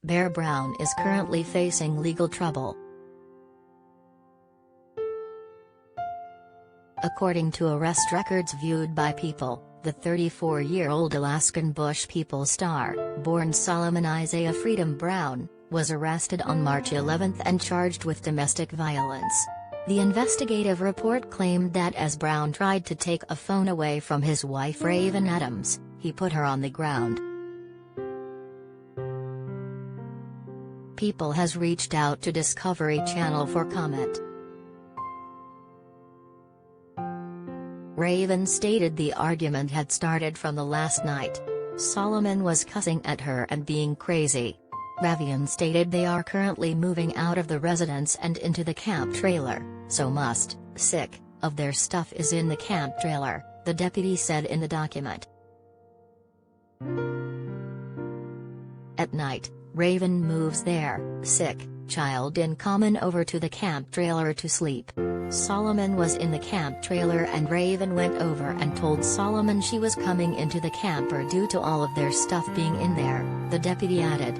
Brown is currently facing legal trouble. According to arrest records viewed by People, the 34-year-old Alaskan Bush People star, born Solomon Isiah Freedom Brown, was arrested on March 11 and charged with domestic violence. The investigative report claimed that as Brown tried to take a phone away from his wife Raiven Adams, he put her on the ground. People has reached out to Discovery Channel for comment. Raiven stated the argument had started from the last night. Solomon was cussing at her and being crazy. Raiven stated they are currently moving out of the residence and into the camp trailer, so sick of their stuff is in the camp trailer, the deputy said in the document. At night, Raiven moves their sick child in common over to the camp trailer to sleep. Solomon was in the camp trailer and Raiven went over and told Solomon she was coming into the camper due to all of their stuff being in there, the deputy added.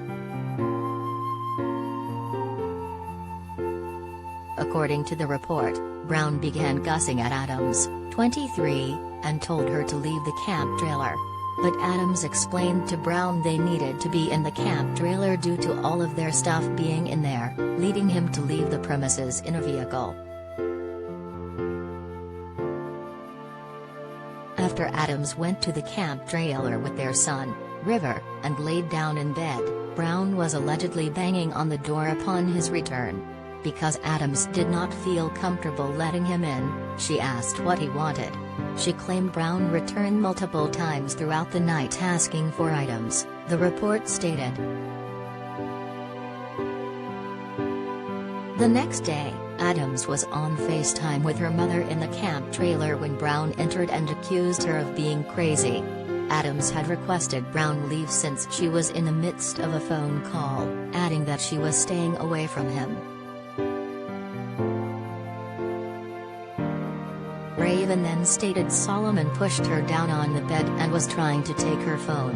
According to the report, Brown began cussing at Adams, 23, and told her to leave the camp trailer. But Adams explained to Brown they needed to be in the camp trailer due to all of their stuff being in there, leading him to leave the premises in a vehicle. After Adams went to the camp trailer with their son, River, and laid down in bed, Brown was allegedly banging on the door upon his return. Because Adams did not feel comfortable letting him in, she asked what he wanted. She claimed Brown returned multiple times throughout the night asking for items, the report stated. The next day, Adams was on FaceTime with her mother in the camp trailer when Brown entered and accused her of being crazy. Adams had requested Brown leave since she was in the midst of a phone call, adding that she was staying away from him. Raiven then stated Solomon pushed her down on the bed and was trying to take her phone.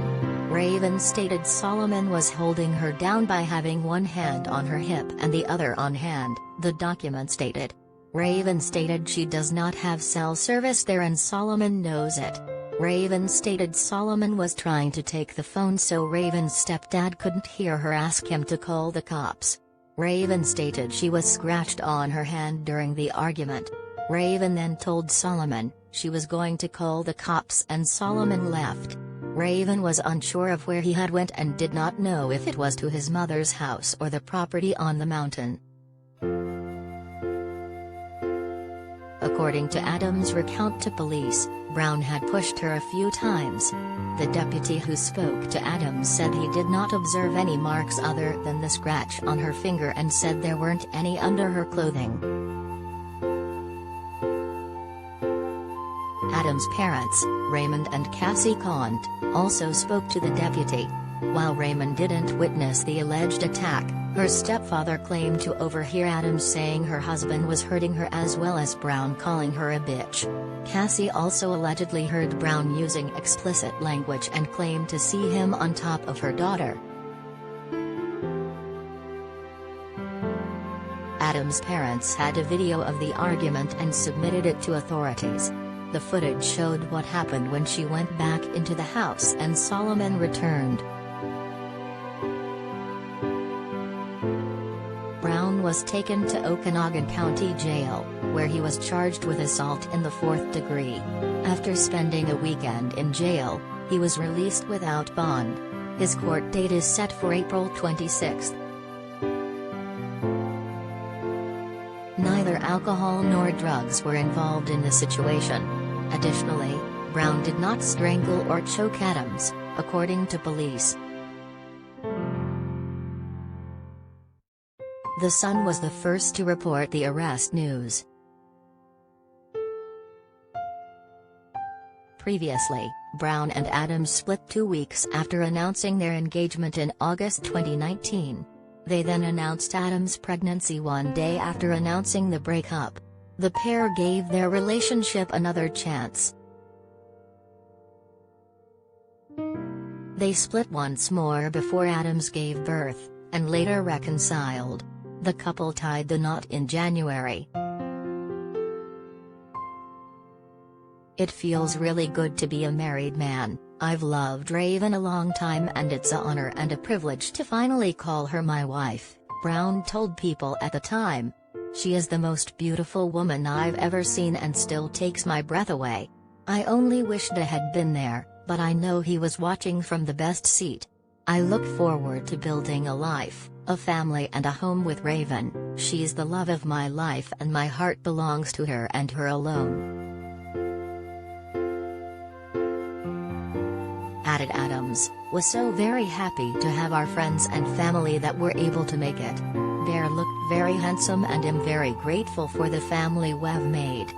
Raiven stated Solomon was holding her down by having one hand on her hip and the other on hand, the document stated. Raiven stated she does not have cell service there and Solomon knows it. Raiven stated Solomon was trying to take the phone so Raiven's stepdad couldn't hear her ask him to call the cops. Raiven stated she was scratched on her hand during the argument. Raiven then told Solomon she was going to call the cops and Solomon left. Raiven was unsure of where he had went and did not know if it was to his mother's house or the property on the mountain. According to Adams' recount to police, Brown had pushed her a few times. The deputy who spoke to Adams said he did not observe any marks other than the scratch on her finger and said there weren't any under her clothing. Adams' parents, Raymond and Cassie Cont, also spoke to the deputy. While Raymond didn't witness the alleged attack, her stepfather claimed to overhear Adams saying her husband was hurting her as well as Brown calling her a bitch. Cassie also allegedly heard Brown using explicit language and claimed to see him on top of her daughter. Adams' parents had a video of the argument and submitted it to authorities. The footage showed what happened when she went back into the house and Solomon returned. Brown was taken to Okanagan County Jail, where he was charged with assault in the 4th degree. After spending a weekend in jail, he was released without bond. His court date is set for April 26. Neither alcohol nor drugs were involved in the situation. Additionally, Brown did not strangle or choke Adams, according to police. The Sun was the first to report the arrest news. Previously, Brown and Adams split 2 weeks after announcing their engagement in August 2019. They then announced Adams' pregnancy 1 day after announcing the breakup. The pair gave their relationship another chance. They split once more before Adams gave birth, and later reconciled. The couple tied the knot in January. It feels really good to be a married man. I've loved Raiven a long time and it's an honor and a privilege to finally call her my wife, Brown told People at the time. She is the most beautiful woman I've ever seen and still takes my breath away. I only wished I had been there, but I know he was watching from the best seat. I look forward to building a life, a family and a home with Raiven. She's the love of my life and my heart belongs to her and her alone. Added Adams, was so very happy to have our friends and family that were able to make it. Bear looked very handsome and am very grateful for the family we've made.